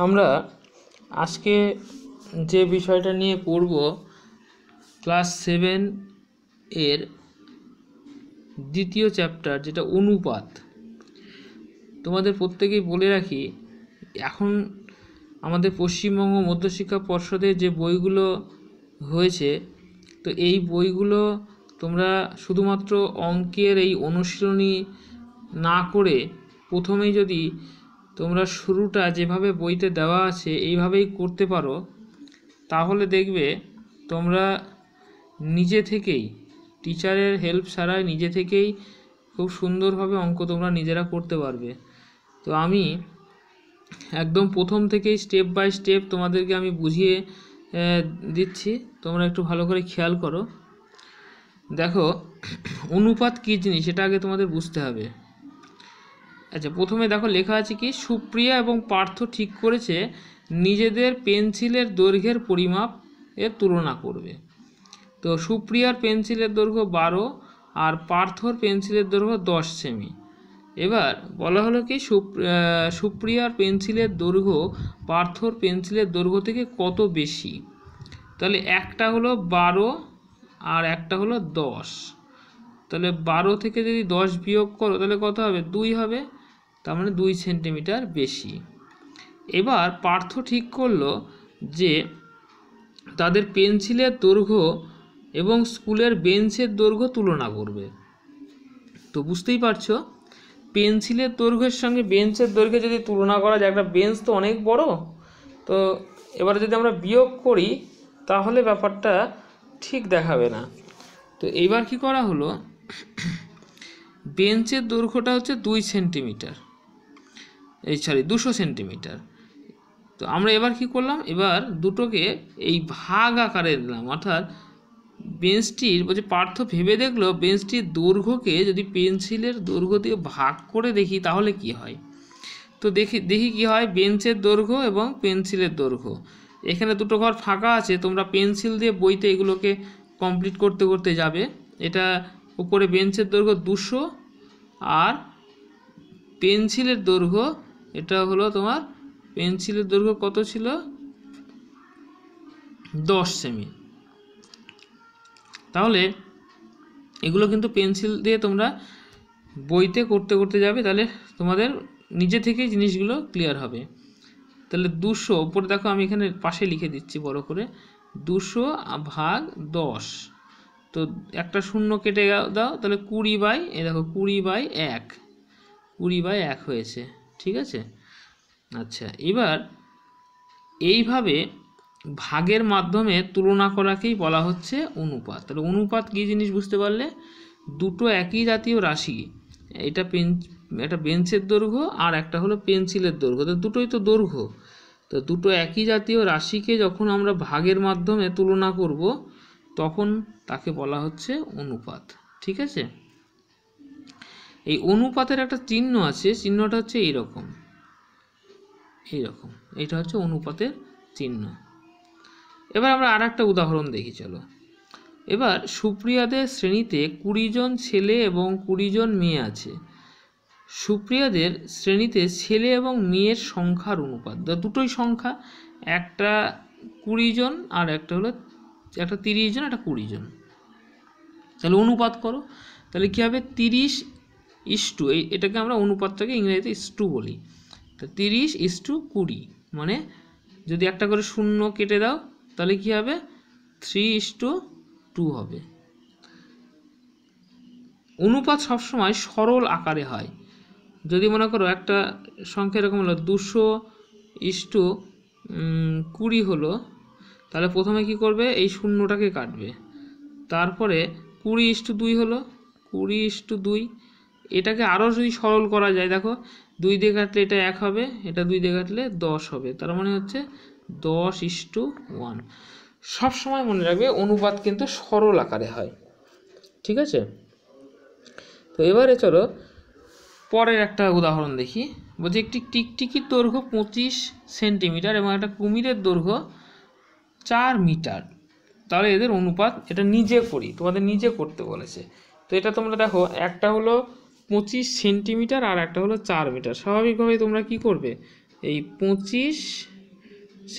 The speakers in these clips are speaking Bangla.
আমরা আজকে যে বিষয়টা নিয়ে পড়ব ক্লাস 7 এর দ্বিতীয় চ্যাপ্টার, যেটা অনুপাত। তোমাদের প্রত্যেকেই বলে রাখি, এখন আমাদের পশ্চিমবঙ্গ মধ্যশিক্ষা পর্ষদের যে বইগুলো হয়েছে, তো এই বইগুলো তোমরা শুধুমাত্র অঙ্কের এই অনুশীলনী না করে প্রথমেই যদি তোমরা শুরুটা যেভাবে বইতে দেওয়া আছে এইভাবেই করতে পারো, তাহলে দেখবে তোমরা নিজে থেকেই, টিচারের হেল্প ছাড়াই নিজে থেকেই খুব সুন্দরভাবে অঙ্ক তোমরা নিজেরা করতে পারবে। তো আমি একদম প্রথম থেকেই স্টেপ বাই স্টেপ তোমাদেরকে আমি বুঝিয়ে দিচ্ছি, তোমরা একটু ভালো করে খেয়াল করো। দেখো, অনুপাত কী জিনিস সেটা আগে তোমাদের বুঝতে হবে। আচ্ছা, প্রথমে দেখো লেখা আছে কি, সুপ্রিয়া এবং পার্থ ঠিক করেছে নিজেদের পেন্সিলের দৈর্ঘ্যের পরিমাপ এর তুলনা করবে। তো সুপ্রিয়ার পেন্সিলের দৈর্ঘ্য 12 আর পার্থর পেন্সিলের দৈর্ঘ্য 10 সেমি। এবার বলা হলো কি, সুপ্রিয়ার পেন্সিলের দৈর্ঘ্য পার্থর পেন্সিলের দৈর্ঘ্য থেকে কত বেশি। তাহলে একটা হলো 12 আর একটা হলো 10। তাহলে 12 থেকে যদি 10 বিয়োগ করো তাহলে কত হবে? 2 হবে, তার মানে 2 সেন্টিমিটার বেশি। এবার পার্থ ঠিক করলো যে তাদের পেন্সিলের দৈর্ঘ্য এবং স্কুলের বেঞ্চের দৈর্ঘ্য তুলনা করবে। তো বুঝতেই পারছো, পেন্সিলের দৈর্ঘ্যের সঙ্গে বেঞ্চের দৈর্ঘ্য যদি তুলনা করা যায়, একটা বেঞ্চ তো অনেক বড়, তো এবারে যদি আমরা বিয়োগ করি তাহলে ব্যাপারটা ঠিক দেখাবে না। তো এইবার কি করা হলো, বেঞ্চের দৈর্ঘ্যটা হচ্ছে 2 সেন্টিমিটার, 200 সেন্টিমিটার। তো আমরা এবার কি করলাম, এবার দুটোকে এই ভাগ আকারে দিলাম, অর্থাৎ বেঞ্চটির বলছে পার্থ ভেবে দেখলো বেঞ্চটির দৈর্ঘ্যকে যদি পেন্সিলের দৈর্ঘ্য দিয়ে ভাগ করে দেখি তাহলে কি হয়। তো দেখি কি হয়, বেঞ্চের দৈর্ঘ্য এবং পেন্সিলের দৈর্ঘ্য, এখানে দুটো ঘর ফাঁকা আছে, তোমরা পেন্সিল দিয়ে বইতে এগুলোকে কমপ্লিট করতে করতে যাবে। এটা উপরে বেঞ্চের দৈর্ঘ্য 200 আর পেন্সিলের দৈর্ঘ্য, এটা হলো তোমার পেন্সিলের দৈর্ঘ্য কত ছিল? 10 সেমি। তাহলে এগুলো কিন্তু পেন্সিল দিয়ে তোমরা বইতে করতে করতে যাবে, তাহলে তোমাদের নিজে থেকেই জিনিসগুলো ক্লিয়ার হবে। তাহলে 200 উপরে দেখো, আমি এখানে পাশে লিখে দিচ্ছি বড় করে, 200 ভাগ 10। তো একটা শূন্য কেটে দাও, তাহলে 20 এই দেখো 20/1, 20/1 হয়েছে, ঠিক আছে। আচ্ছা, এবার এইভাবে ভাগের মাধ্যমে তুলনা করাকেই বলা হচ্ছে অনুপাত। তাহলে অনুপাত কী জিনিস বুঝতে পারলে, দুটো একই জাতীয় রাশি, এটা বেঞ্চের দৈর্ঘ্য আর একটা হলো পেন্সিলের দৈর্ঘ্য, তো দুটোই তো দৈর্ঘ্য, তো দুটো একই জাতীয় রাশিকে যখন আমরা ভাগের মাধ্যমে তুলনা করব তখন তাকে বলা হচ্ছে অনুপাত, ঠিক আছে। এই অনুপাতের একটা চিহ্ন আছে, চিহ্নটা হচ্ছে এইরকম, এইটা হচ্ছে অনুপাতের চিহ্ন। এবার আমরা আর একটা উদাহরণ দেখি, চলো। এবার সুপ্রিয়াদের শ্রেণীতে 20 জন ছেলে এবং 20 জন মেয়ে আছে। সুপ্রিয়াদের শ্রেণীতে ছেলে এবং মেয়ের সংখ্যার অনুপাত, দুটোই সংখ্যা, একটা 20 জন আর একটা হলো একটা 30 জন, একটা 20 জন। তাহলে অনুপাত করো, তাহলে কী হবে? 30:, এটাকে আমরা অনুপাতটাকে ইংরেজিতে ইস্টু বলি। তো 30:20, মানে যদি একটা করে শূন্য কেটে দাও তাহলে কি হবে? 3:2 হবে। অনুপাত সবসময় সরল আকারে হয়। যদি মনে করো একটা সংখ্যা এরকম হলো 200:20 হলো, তাহলে প্রথমে কি করবে, এই শূন্যটাকে কাটবে, তারপরে 20:2 হলো, 20:2। এটাকে আরও যদি সরল করা যায়, দেখো 2 দিয়ে কাটলে এটা 1 হবে, এটা 2 দিয়ে কাটলে 10 হবে, তার মানে হচ্ছে 10:1। সবসময় মনে রাখবে অনুপাত কিন্তু সরল আকারে হয়, ঠিক আছে। তো এবারে চলো পরের একটা উদাহরণ দেখি। বলছি একটি টিকটিকির দৈর্ঘ্য 25 সেন্টিমিটার এবং একটা কুমিরের দৈর্ঘ্য 4 মিটার। তাহলে এদের অনুপাত, এটা নিজে করি, তোমাদের নিজে করতে বলেছে। তো এটা তোমরা দেখো, একটা হলো 25 সেন্টিমিটার আর একটা হলো 4 মিটার। স্বাভাবিকভাবেই তোমরা কি করবে, এই 25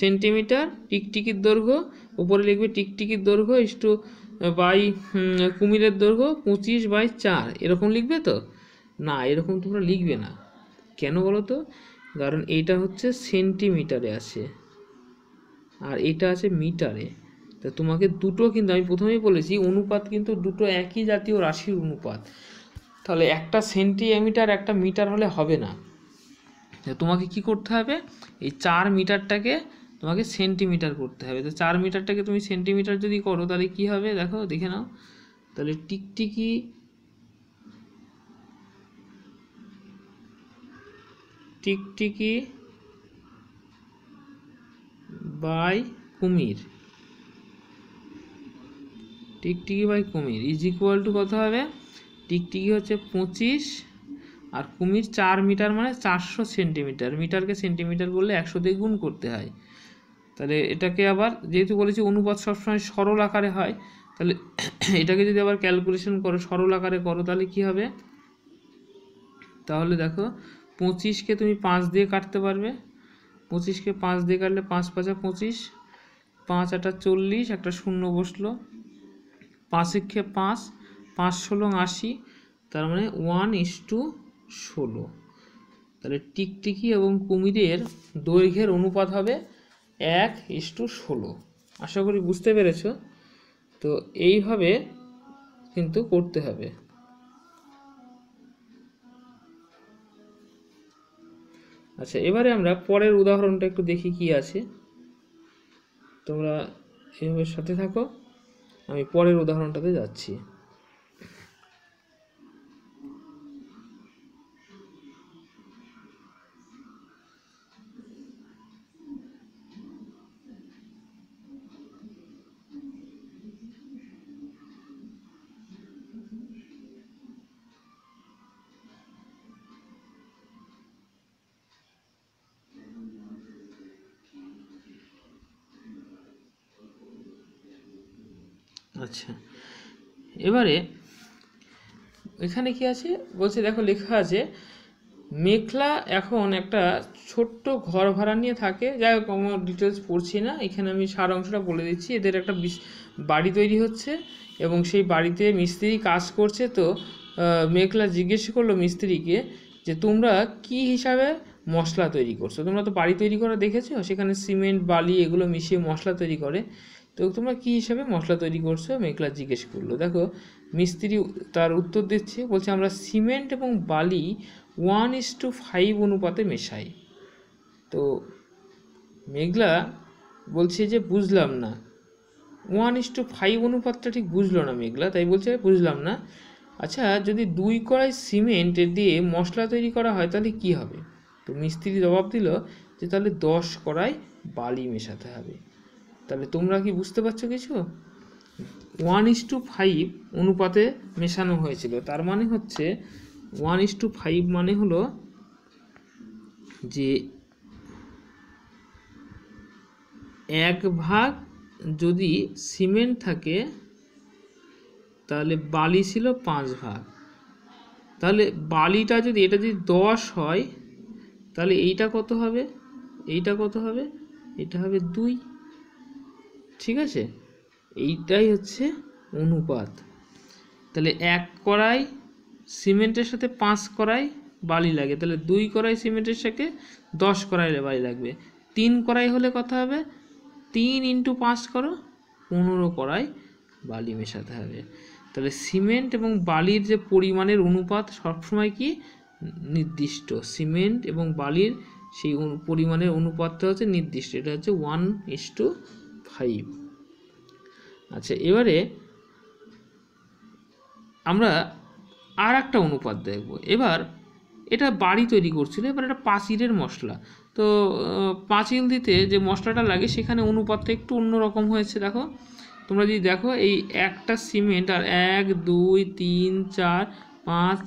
সেন্টিমিটার টিকটিকির দৈর্ঘ্য, উপরে লিখবে টিকটিকির দৈর্ঘ্য ইস্টু বাই কুমিরের দৈর্ঘ্য 25/4, এরকম লিখবে তো? না, এরকম তোমরা লিখবে না। কেন বলো তো? কারণ এইটা হচ্ছে সেন্টিমিটারে আছে আর এটা আছে মিটারে। তা তোমাকে দুটো, কিন্তু আমি প্রথমেই বলেছি অনুপাত কিন্তু দুটো একই জাতীয় রাশির অনুপাত, তাহলে একটা সেন্টিমিটার একটা মিটার হলে হবে না। তোমাকে কি করতে হবে, এই 4 মিটারটাকে তোমাকে সেন্টিমিটার করতে হবে। তো 4 মিটারটাকে তুমি সেন্টিমিটার যদি করো তাহলে কি হবে দেখো, দেখে নাও। তাহলে টিকটিকি টিকটিকি বাই কুমির, টিকটিকি বাই কুমির ইজ ইকুয়াল টু কত হবে? টিকটিকি হচ্ছে 25 আর কুমির 4 মিটার মানে 400 সেন্টিমিটার। মিটারকে সেন্টিমিটার করলে 100 দিয়ে গুণ করতে হয়। তাহলে এটাকে আবার, যেহেতু বলেছি অনুপাত সবসময় সরল আকারে হয়, তাহলে এটাকে যদি আবার ক্যালকুলেশন করো, সরল আকারে করো, তাহলে কি হবে? তাহলে দেখো 25কে তুমি 5 দিয়ে কাটতে পারবে। 25কে 5 দিয়ে কাটলে 5 5 25, 5 8 40, একটা শূন্য বসলো, 5 একে 5, 5 16 80, তার মানে 1:16। তাহলে টিকটিকি এবং কুমিরের দৈর্ঘ্যের অনুপাত হবে 1:16। আশা করি বুঝতে পেরেছো। তো এইভাবে কিন্তু করতে হবে। আচ্ছা, এবারে আমরা পরের উদাহরণটা একটু দেখি কি আছে। তোমরা এইভাবে সাথে থাকো, আমি পরের উদাহরণটাতে যাচ্ছি। আচ্ছা, এবারে এখানে কি আছে বলছে, দেখো লেখা আছে মেঘলা এখন একটা ছোট্ট ঘর ভাড়া নিয়ে থাকে। যাই হোক, আমার ডিটেলস পড়ছি না, এখানে আমি সার অংশটা বলে দিচ্ছি। এদের একটা বাড়ি তৈরি হচ্ছে এবং সেই বাড়িতে মিস্ত্রি কাজ করছে। তো মেঘলা জিজ্ঞেস করলো মিস্ত্রিকে যে তোমরা কি হিসাবে মশলা তৈরি করছো? তোমরা তো বাড়ি তৈরি করা দেখেছো, সেখানে সিমেন্ট বালি এগুলো মিশিয়ে মশলা তৈরি করে, তো তোমরা কী হিসাবে মশলা তৈরি করছো? মেঘলা জিজ্ঞেস করলো। দেখো মিস্ত্রি তার উত্তর দিচ্ছে, বলছে আমরা সিমেন্ট এবং বালি 1:5 অনুপাতে মেশাই। তো মেঘলা বলছে যে বুঝলাম না, 1:5 অনুপাতটা ঠিক বুঝলো না মেঘলা, তাই বলছে বুঝলাম না। আচ্ছা, যদি 2 কড়াই সিমেন্ট দিয়ে মশলা তৈরি করা হয় তাহলে কি হবে? তো মিস্ত্রি জবাব দিল যে তাহলে 10 কড়াই বালি মেশাতে হবে। তাহলে তোমরা কি বুঝতে পারছো কিছু? 1:5 অনুপাতে মেশানো হয়েছিল, তার মানে হচ্ছে 1:5 মানে হলো যে 1 ভাগ যদি সিমেন্ট থাকে তাহলে বালি ছিল 5 ভাগ। তাহলে বালিটা যদি, এটা যদি 10 হয় তাহলে এইটা কত হবে? এইটা কত হবে? এটা হবে 2। ঠিক আছে, এইটাই হচ্ছে অনুপাত। তাহলে 1 কড়াই সিমেন্টের সাথে 5 কড়াই বালি লাগে, তাহলে 2 কড়াই সিমেন্টের সাথে 10 কড়াই বালি লাগবে। 3 কড়াই হলে কত হবে? 3 × 5 করো, 15 কড়াই বালি মেশাতে হবে। তাহলে সিমেন্ট এবং বালির যে পরিমাণের অনুপাত সবসময় কি নির্দিষ্ট, সিমেন্ট এবং বালির সেই পরিমাণের অনুপাতটা হচ্ছে নির্দিষ্ট, এটা হচ্ছে 1:5। আচ্ছা, এবারে আমরা আর একটা অনুপাত দেখব। এবার এটা বাড়ি তৈরি করছিল, এবার এটা পাঁচিলের মশলা। তো পাঁচিল দিতে যে মশলাটা লাগে সেখানে অনুপাতটা একটু অন্যরকম হয়েছে। দেখো তোমরা যদি দেখো, এই একটা সিমেন্ট আর 1 2 3 4 5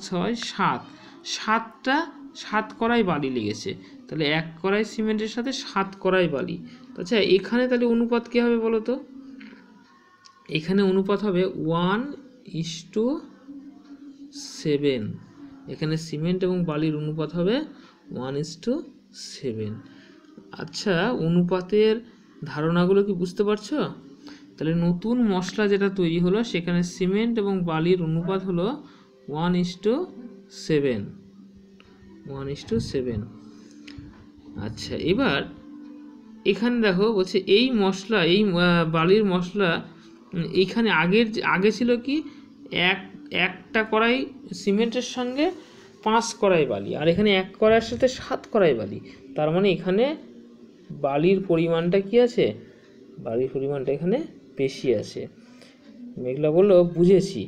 6 7, 7 কড়াই বালি লেগেছে। তাহলে 1 কড়াই সিমেন্টের সাথে 7 কড়াই বালি। আচ্ছা, এখানে তাহলে অনুপাত কী হবে বলো তো? এখানে অনুপাত হবে 1:7। এখানে সিমেন্ট এবং বালির অনুপাত হবে 1:7। 7। আচ্ছা, অনুপাতের ধারণাগুলো কি বুঝতে পারছো? তাহলে নতুন মশলা যেটা তৈরি হলো সেখানে সিমেন্ট এবং বালির অনুপাত হলো 1:7। 1:7। আচ্ছা, এবার এখানে দেখো বলছে এই মশলা, এই বালির মশলা এইখানে আগে ছিল কি একটা কড়াই সিমেন্টের সঙ্গে 5 কড়াই বালি, আর এখানে 1 কড়াইয়ের সাথে 7 কড়াই বালি। তার মানে এখানে বালির পরিমাণটা কি আছে? বালির পরিমাণটা এখানে বেশি আছে। মেঘলা বলল বুঝেছি,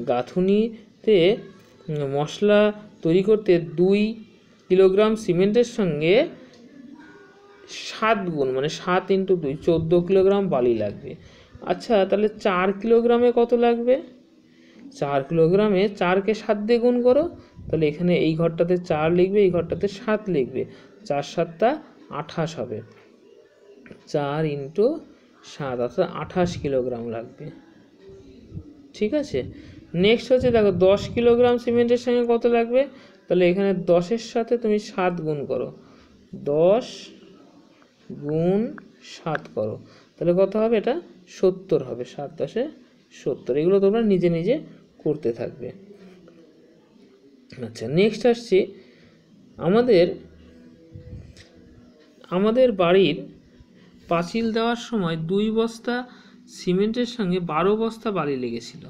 গাঁথুনিতে মশলা তৈরি করতে 2 কিলোগ্রাম সিমেন্টের সঙ্গে 7 গুণ, মানে 7 × 2 14 কিলোগ্রাম বালি লাগবে। আচ্ছা, তাহলে 4 কিলোগ্রামে কত লাগবে? 4 কিলোগ্রামে 4কে 7 দিয়ে গুণ করো, তাহলে এখানে এই ঘরটাতে 4 লিখবে, এই ঘরটাতে 7 লিখবে, 4 7 28 হবে। 4 × 7 অর্থাৎ 28 কিলোগ্রাম লাগবে। ঠিক আছে, নেক্সট হচ্ছে দেখো 10 কিলোগ্রাম সিমেন্টের সঙ্গে কত লাগবে? তাহলে এখানে 10-এর সাথে তুমি 7 গুণ করো, 10 গুণ 7 করো, তাহলে কত হবে? এটা 70 হবে। 7 10 70। এগুলো তোমরা নিজে নিজে করতে থাকবে। আচ্ছা, নেক্সট আসছি আমাদের বাড়ির পাঁচিল দেওয়ার সময় 2 বস্তা সিমেন্টের সঙ্গে 12 বস্তা বালি লেগেছিল।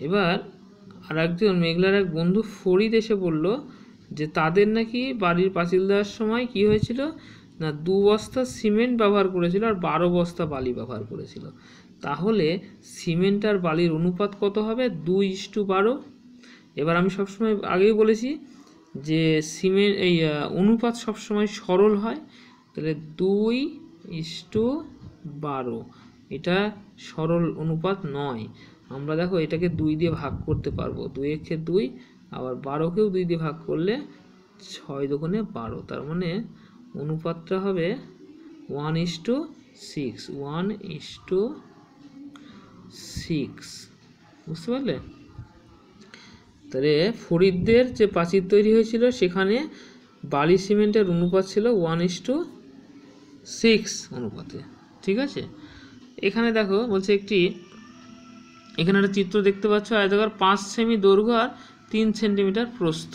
এবার আর একজন মেঘলার এক বন্ধু ফরিদ এসে বলল যে তাদের নাকি বাড়ির পাঁচিল দেওয়ার সময় কি হয়েছিল না, 2 বস্তা সিমেন্ট ব্যবহার করেছিল আর 12 বস্তা বালি ব্যবহার করেছিল। তাহলে সিমেন্ট আর বালির অনুপাত কত হবে? 2:12। এবার আমি সবসময় আগেই বলেছি যে অনুপাত সবসময় সরল হয়, তাহলে 2:12 এটা সরল অনুপাত নয়। আমরা দেখো এটাকে 2 দিয়ে ভাগ করতে পারবো, 2 একে 2, আবার 12কেও 2 দিয়ে ভাগ করলে 6 দুগুণে 12। তার মানে অনুপাতটা হবে 1:6। 1:6, বুঝতে পারলে? তাহলে ফরিদদের যে প্রাচীর তৈরি হয়েছিল সেখানে বালি সিমেন্টের অনুপাত ছিল 1:6 অনুপাতে। ঠিক আছে, এখানে দেখো বলছে এখানে একটা চিত্র দেখতে পাচ্ছ, আয়তাকার 5 সেমি দৈর্ঘ্য আর 3 সেন্টিমিটার প্রস্থ।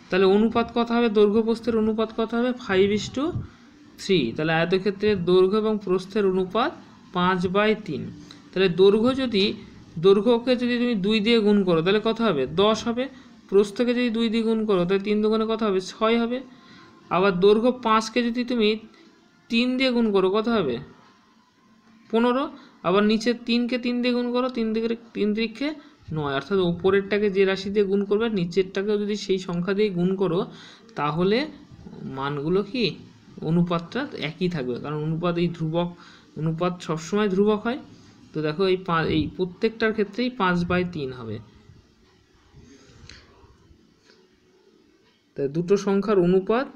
তাহলে অনুপাত কত হবে? দৈর্ঘ্য প্রস্থের অনুপাত কত হবে? 5:3। তাহলে আয়তক্ষেত্রের দৈর্ঘ্য এবং প্রস্থের অনুপাত 5/3। তাহলে দৈর্ঘ্যকে যদি তুমি 2 দিয়ে গুণ করো তাহলে কত হবে? 10 হবে। প্রস্থকে যদি 2 দিয়ে গুণ করো তাহলে 3 দুগুণে কত হবে? 6 হবে। আবার দৈর্ঘ্য 5কে যদি তুমি 3 দিয়ে গুণ করো কত হবে? 15। আবার নিচে 3কে 3 দিয়ে গুণ করো, 3 3 9, অর্থাৎ উপরেরটাকে যে রাশি দিয়ে গুণ করবে নিচেরটাকেও যদি সেই সংখ্যা দিয়ে গুণ করো তাহলে মানগুলো কি অনুপাতটা একই থাকবে, কারণ অনুপাত সবসময় ধ্রুবক হয়। তো দেখো এই প্রত্যেকটার ক্ষেত্রেই 5/3 হবে। তাই দুটো সংখ্যার অনুপাত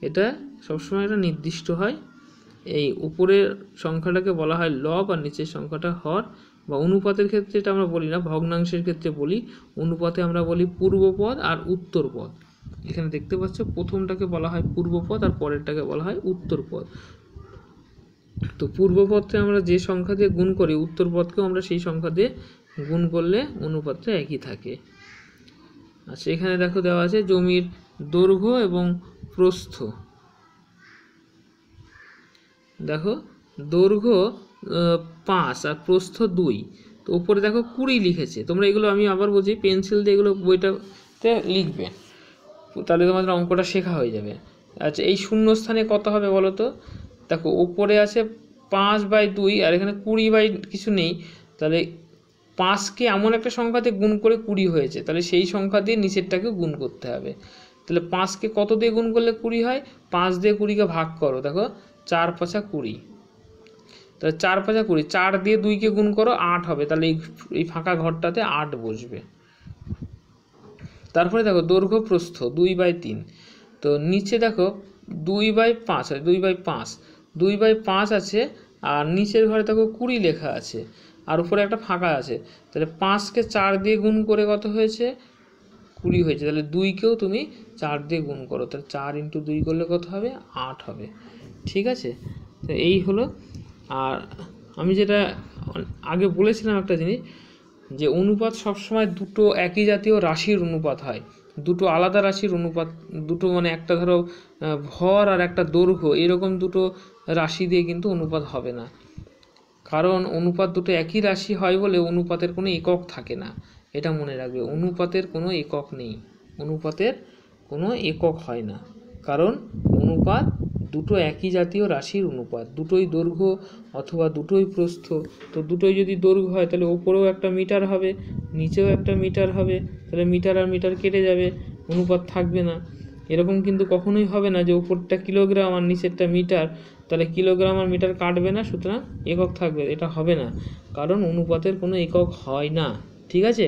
এটা সবসময় এটা নির্দিষ্ট হয়। এই উপরের সংখ্যাটাকে বলা হয় লব আর নিচের সংখ্যাটা হর। বা অনুপাতের ক্ষেত্রে এটা আমরা বলি না, ভগ্নাংশের ক্ষেত্রে বলি। অনুপাতে আমরা বলি পূর্বপদ আর উত্তরপদ। এখানে দেখতে পাচ্ছ প্রথমটাকে বলা হয় পূর্বপদ আর পরেরটাকে বলা হয় উত্তরপদ। তো পূর্বপদকে আমরা যে সংখ্যা দিয়ে গুণ করি, উত্তরপদকেও আমরা সেই সংখ্যা দিয়ে গুণ করলে অনুপাতটা একই থাকে। আচ্ছা, এখানে দেখো দেওয়া আছে জমির দৈর্ঘ্য এবং প্রস্থ। দেখো দৈর্ঘ্য 5 আর প্রস্থ 2। তো উপরে দেখো 20 লিখেছে। তোমরা এগুলো আমি আবার বলছি, পেন্সিল দিয়ে এগুলো বইটাতে লিখবে, তাহলে তোমাদের অঙ্কটা শেখা হয়ে যাবে। আচ্ছা, এই শূন্যস্থানে কত হবে বলো তো? দেখো উপরে আছে 5/2 আর এখানে 20 কিছু নেই, তাহলে 5কে এমন একটা সংখ্যাতে গুণ করে 20 হয়েছে, তাহলে সেই সংখ্যা দিয়ে নিচেরটাকে গুণ করতে হবে। তাহলে 5কে কত দিয়ে গুণ করলে 20 হয়? 5 দিয়ে 20কে ভাগ করো, দেখো 4 5 20। তাহলে 4 5 20, 4 দিয়ে 2কে গুণ করো 8 হবে, তাহলে এই ফাঁকা ঘরটাতে 8 বসবে। তারপরে দেখো দৈর্ঘ্য প্রস্থ 2/3। তো নিচে দেখো 2/5 হয়, 2/5, 2/5 আছে, আর নিচের ঘরে দেখো 20 লেখা আছে আর উপরে একটা ফাঁকা আছে। তাহলে 5কে 4 দিয়ে গুণ করে কত হয়েছে? 20 হয়েছে, তাহলে 2কেও তুমি 4 দিয়ে গুণ করো, তাহলে 4 × 2 করলে কত হবে? 8 হবে। ঠিক আছে, তো এই হলো। আর আমি যেটা আগে বলেছিলাম একটা জিনিস, যে অনুপাত সবসময় দুটো একই জাতীয় রাশির অনুপাত হয়, দুটো আলাদা রাশির অনুপাত, দুটো মানে একটা ধরো ভর আর একটা দৈর্ঘ্য, এরকম দুটো রাশি দিয়ে কিন্তু অনুপাত হবে না। কারণ অনুপাত দুটো একই রাশি হয় বলে অনুপাতের কোনো একক থাকে না, এটা মনে রাখবে। অনুপাতের কোনো একক নেই, অনুপাতের কোনো একক হয় না, কারণ অনুপাত দুটো একই জাতীয় রাশির অনুপাত, দুটোই দৈর্ঘ্য অথবা দুটোই প্রস্থ। তো দুটোই যদি দৈর্ঘ্য হয় তাহলে ওপরেও একটা মিটার হবে, নিচেও একটা মিটার হবে, তাহলে মিটার আর মিটার কেটে যাবে, অনুপাত থাকবে না। এরকম কিন্তু কখনোই হবে না যে ওপরটা কিলোগ্রাম আর নিচেরটা মিটার, তাহলে কিলোগ্রাম আর মিটার কাটবে না, সুতরাং একক থাকবে, এটা হবে না, কারণ অনুপাতের কোনো একক হয় না। ঠিক আছে,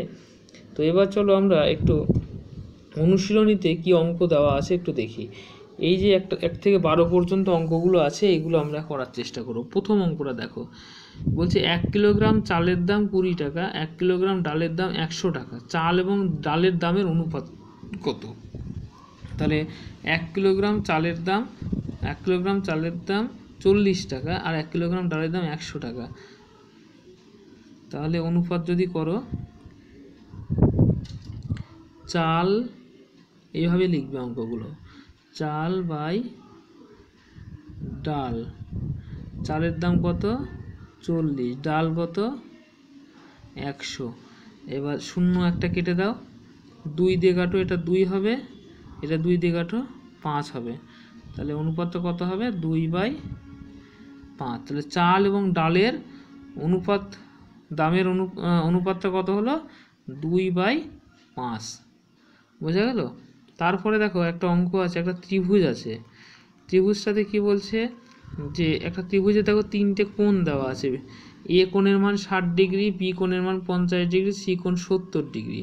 তো এবার চলো আমরা একটু অনুশীলনীতে কি অঙ্ক দেওয়া আছে একটু দেখি। এই যে 1 থেকে 12 পর্যন্ত অঙ্কগুলো আছে, এগুলো আমরা করার চেষ্টা করব। প্রথম অঙ্কটা দেখো, বলছে 1 কিলোগ্রাম চালের দাম 20 টাকা, 1 কিলোগ্রাম ডালের দাম 100 টাকা, চাল এবং ডালের দামের অনুপাত কত? তাহলে 1 কিলোগ্রাম চালের দাম 40 টাকা আর 1 কিলোগ্রাম ডালের দাম 100 টাকা, তাহলে অনুপাত যদি করো, চাল এইভাবে লিখবে অঙ্কগুলো, চাল বাই ডাল, চালের দাম কত? 40, ডাল কত? 100। এবার শূন্য একটা কেটে দাও, 2 দিয়ে কাটো, এটা 2 হবে, এটা 2 দিয়ে কাটো, 5 হবে, তাহলে অনুপাতটা কত হবে? 2/5। তাহলে চাল এবং ডালের অনুপাত, দামের অনুপাতটা কত হলো? 2/5, বোঝা গেল? তারপরে দেখো একটা অঙ্ক আছে, একটা ত্রিভুজ আছে, ত্রিভুজটাতে কি বলছে, যে একটা ত্রিভুজে দেখো 3টে কোণ দেওয়া আছে, এ কোণের মান 60 ডিগ্রি, বি কোণের মান 50 ডিগ্রি, সি কোণ 70 ডিগ্রি।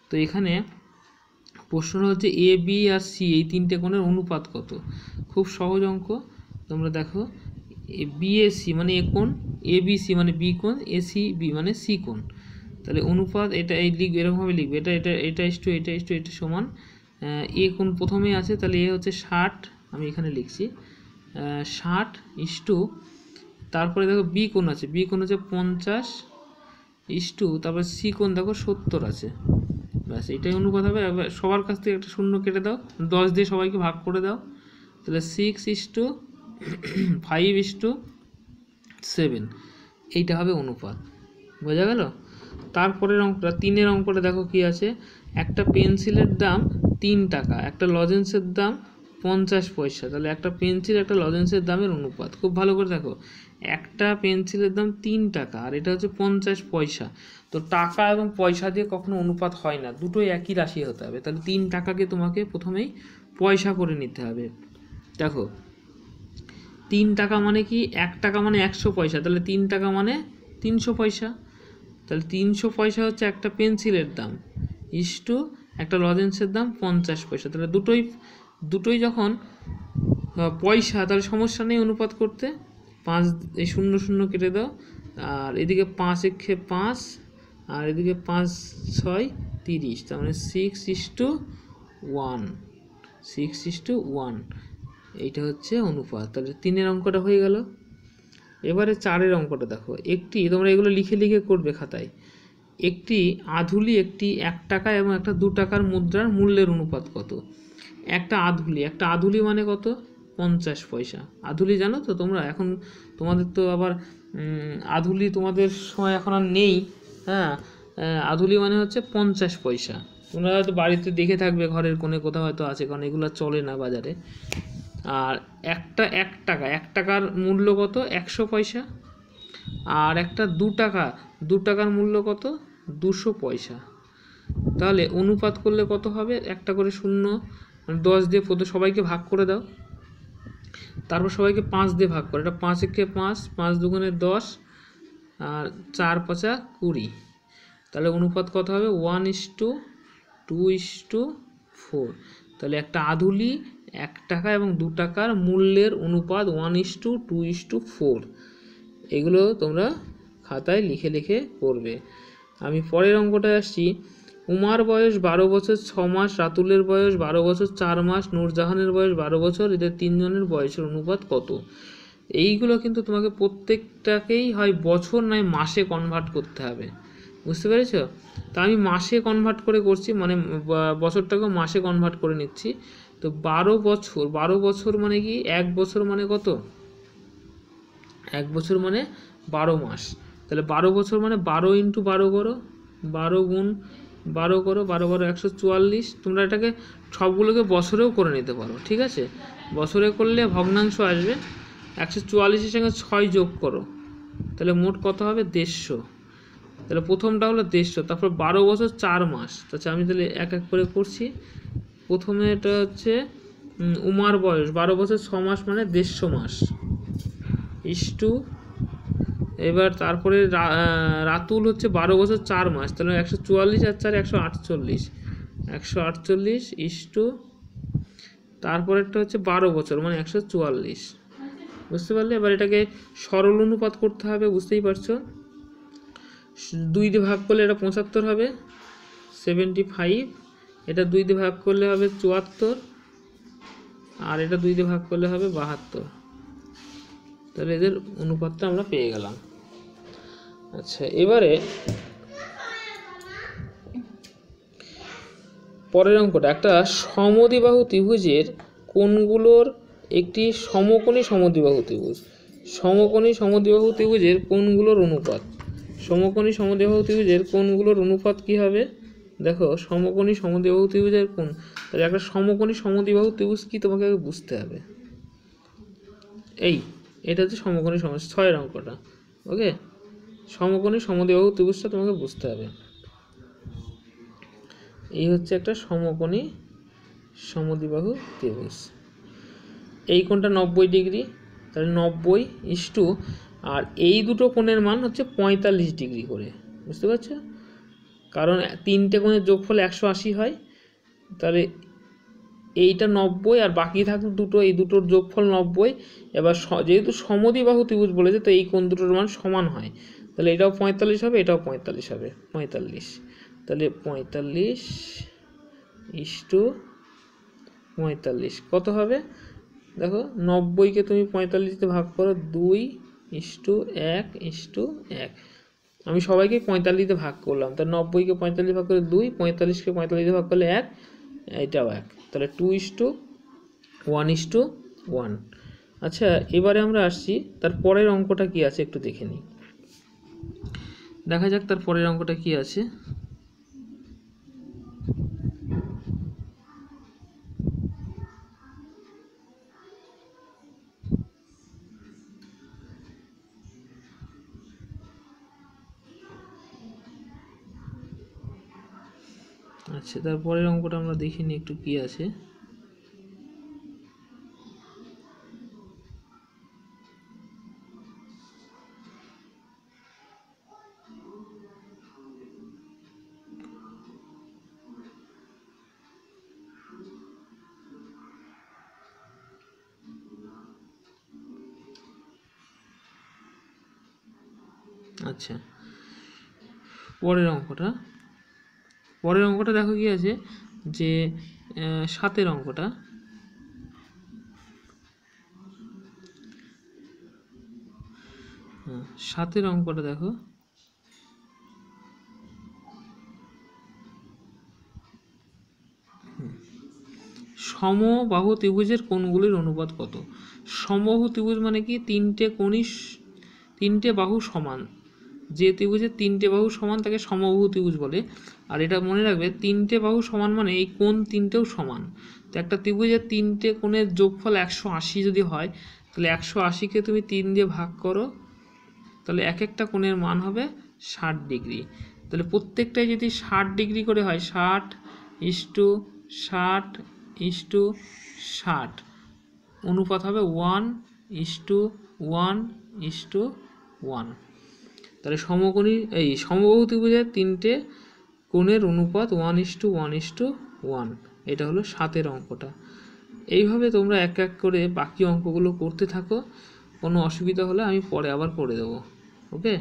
তো এখানে প্রশ্নটা হচ্ছে এ বি আর সি এই 3টে কোণের অনুপাত কত? খুব সহজ অঙ্ক, তোমরা দেখো, বিএসি মানে এ কোণ, এবিসি মানে বি কোণ, এসি বি মানে সি কোণ। তাহলে অনুপাত এটা এই লিখবে, এরকমভাবে লিখবে, এটা এটা এটা ইস টু এটা ইস টু এটা সমান, এ কোণ প্রথমেই আছে, তাহলে এ হচ্ছে 60, আমি এখানে লিখছি 60 তারপরে দেখো বি কোণ আছে, বি কোণ হচ্ছে 50 তারপরে সি কোণ দেখো 70 আছে, ব্যাস এটাই অনুপাত হবে। এবার সবার কাছ থেকে একটা শূন্য কেটে দাও, 10 দিয়ে সবাইকে ভাগ করে দাও, তাহলে 6:5:7, এইটা হবে অনুপাত, বোঝা গেল? তারপরের অঙ্কটা 3-এর অঙ্কটা দেখো কি আছে, একটা পেন্সিলের দাম 3 টাকা, একটা লজেন্সের দাম 50 পয়সা, তাহলে একটা পেন্সিল একটা লজেন্সের দামের অনুপাত। খুব ভালো করে দেখো, একটা পেন্সিলের দাম 3 টাকা আর এটা হচ্ছে 50 পয়সা, তো টাকা এবং পয়সা দিয়ে কখনো অনুপাত হয় না, দুটোই একই রাশি হতে হবে। তাহলে 3 টাকাকে তোমাকে প্রথমেই পয়সা করে নিতে হবে। দেখো 3 টাকা মানে কি, 1 টাকা মানে 100 পয়সা, তাহলে 3 টাকা মানে 300 পয়সা, তাহলে 300 পয়সা হচ্ছে একটা পেন্সিলের দাম, ইস্টু একটা লজেন্সের দাম 50 পয়সা। তাহলে দুটোই যখন পয়সা, তাহলে সমস্যা নেই অনুপাত করতে, 5 এই 0 0 কেটে দাও, আর এদিকে 5 একে 5 আর এদিকে 5 6 30, তার মানে 6:1, এইটা হচ্ছে অনুপাত। তাহলে 3-এর অঙ্কটা হয়ে গেল। এবারে 4-এর অঙ্কটা দেখো, একটি, তোমরা এগুলো লিখে লিখে করবে খাতায়, একটি আধুলি একটি 1 টাকা এবং একটা 2 টাকার মুদ্রার মূল্যের অনুপাত কত? একটা আধুলি মানে কত? 50 পয়সা। আধুলি জানো তো তোমরা? এখন তোমাদের তো আবার আধুলি তোমাদের সময় এখন আর নেই, হ্যাঁ, আধুলি মানে হচ্ছে 50 পয়সা। তোমরা হয়তো বাড়িতে দেখে থাকবে, ঘরের কোণে কোথাও হয়তো আছে, কারণ এগুলো চলে না বাজারে। আর একটা 1 টাকার মূল্য কত? 100 পয়সা। আর একটা 2 টাকার মূল্য কত? 200 পয়সা। তাহলে অনুপাত করলে কত হবে? একটা করে শূন্য, 10 দিয়ে সবাইকে ভাগ করে দাও, তারপর সবাইকে 5 দিয়ে ভাগ করে, এটা 5 একে 5, 5 দুগুণে 10 আর 4 5 20, তাহলে অনুপাত কত হবে? 1:2:4। তাহলে একটা আধুলি 1 টাকা এবং 2 টাকার মূল্যের অনুপাত 1:2:4। এগুলো তোমরা খাতায় লিখে লিখে করবে। আমি পরের অঙ্কটায় আসছি, উমার বয়স 12 বছর 6 মাস, রাতুলের বয়স 12 বছর 4 মাস, নূরজাহানের বয়স 12 বছর, এদের তিনজনের বয়সের অনুপাত কত? এইগুলো কিন্তু তোমাকে প্রত্যেকটাকেই হয় বছর নয় মাসে কনভার্ট করতে হবে, বুঝতে পেরেছ? তা আমি মাসে কনভার্ট করে করছি, মানে বছরটাকেও মাসে কনভার্ট করে নিচ্ছি। তো 12 বছর মানে কি, 1 বছর মানে কত? 1 বছর মানে 12 মাস। তাহলে 12 বছর মানে 12 × 12 করো, 12 × 12 করো, 12 12 144। তোমরা এটাকে সবগুলোকে বছরেও করে নিতে পারো, ঠিক আছে? বছরে করলে ভগ্নাংশ আসবে। 144-এর সঙ্গে 6 যোগ করো, তাহলে মোট কত হবে? 150। তাহলে প্রথমটা হলো 150, তারপর 12 বছর 4 মাস। আচ্ছা আমি তাহলে এক এক করে করছি। প্রথমে এটা হচ্ছে উমার বয়স 12 বছর 6 মাস মানে 150 মাস ইস্টু, এবার তারপরে রাতুল হচ্ছে 12 বছর 4 মাস, তাহলে 144 আর 4 148, 148 ইস্টু, তারপরেরটা হচ্ছে 12 বছর মানে 144, বুঝতে পারলে? এবার এটাকে সরল অনুপাত করতে হবে, বুঝতেই পারছো। 2 দিয়ে ভাগ করলে এটা 75 হবে, 75। এটা 2 দিয়ে ভাগ করলে হবে 74, আর এটা 2 দিয়ে ভাগ করলে হবে 72। তাহলে এদের অনুপাতটা আমরা পেয়ে গেলাম। আচ্ছা এবারে পরের অঙ্কটা, একটা সমদ্বিবাহু ত্রিভুজের কোণগুলোর একটি সমকোণী সমদ্বিবাহু ত্রিভুজ। সমকোণী সমদ্বিবাহু ত্রিভুজের কোণগুলোর অনুপাত। সমকোণী সমদ্বিবাহু ত্রিভুজের কোণগুলোর অনুপাত কি হবে? দেখো সমকোণী সমদ্বিবাহু ত্রিভুজের কোণ, তাহলে একটা সমকোণী সমদ্বিবাহু ত্রিভুজ কি তোমাকে বুঝতে হবে। এটা হচ্ছে সমকোণী 6-এর অঙ্কটা, ওকে? সমকোণী সমদ্বিবাহু ত্রিভুজটা তোমাকে বুঝতে হবে। এই হচ্ছে একটা সমকোণী সমদ্বিবাহু ত্রিভুজ। এই কোণটা 90 ডিগ্রি, তাহলে 90 ইস্টু, আর এই দুটো কোণের মান হচ্ছে 45 ডিগ্রি করে, বুঝতে পারছো? কারণ তিনটে কোণের যোগফল 180 হয়, তাহলে এইটা 90 আর বাকি থাকলো দুটো, এই দুটোর যোগফল 90। এবার যেহেতু সমদ্বিবাহু ত্রিভুজ বলেছে, তো এই কোণ দুটোর মান সমান হয়, তাহলে এটাও 45 হবে, এটাও 45 হবে, 45। তাহলে 45 ইস্টু 45 কত হবে? দেখো 90-কে তুমি 45-তে ভাগ করো, 2:1:1। আমি সবাইকে 45-তে ভাগ করলাম, তাহলে 90-কে 45 ভাগ করে 2, 45-কে 45-তে ভাগ করলে 1, এটাও 1, তাহলে 2:1:1। আচ্ছা এবারে আমরা আসছি তার পরের অঙ্কটা কি আছে একটু দেখে নিই। দেখা যাক তার পরের অঙ্কটা কি আছে। আচ্ছা তারপরের অঙ্কটা আমরা দেখে নিই একটু কি আছে। আচ্ছা পরের অঙ্কটা দেখো কি আছে, যে 7-এর অঙ্কটা। সাতের অঙ্কটা দেখো, সমবাহু ত্রিভুজের কোণগুলির অনুপাত কত? সমবাহু ত্রিভুজ মানে কি, তিনটে বাহু সমান। যে ত্রিভুজের 3টে বাহু সমান তাকে সমবাহু ত্রিভুজ বলে। আর এটা মনে রাখবে, 3টে বাহু সমান মানে এই কোণ 3টেও সমান। তো একটা ত্রিভুজের 3টে কোণের যোগফল 180 যদি হয়, তাহলে 180-কে তুমি 3 দিয়ে ভাগ করো, তাহলে এক একটা কোণের মান হবে 60 ডিগ্রি। তাহলে প্রত্যেকটাই যদি 60 ডিগ্রি করে হয়, 60:60:60 অনুপাত হবে 1:1:1। তাহলে সমবাহু ত্রিভুজের 3টে কোণের অনুপাত 1:1:1। এটা হলো 7-এর অঙ্কটা। এইভাবে তোমরা এক এক করে বাকি অঙ্কগুলো করতে থাকো। কোনো অসুবিধা হলে আমি পরে আবার করে দেবো, ওকে?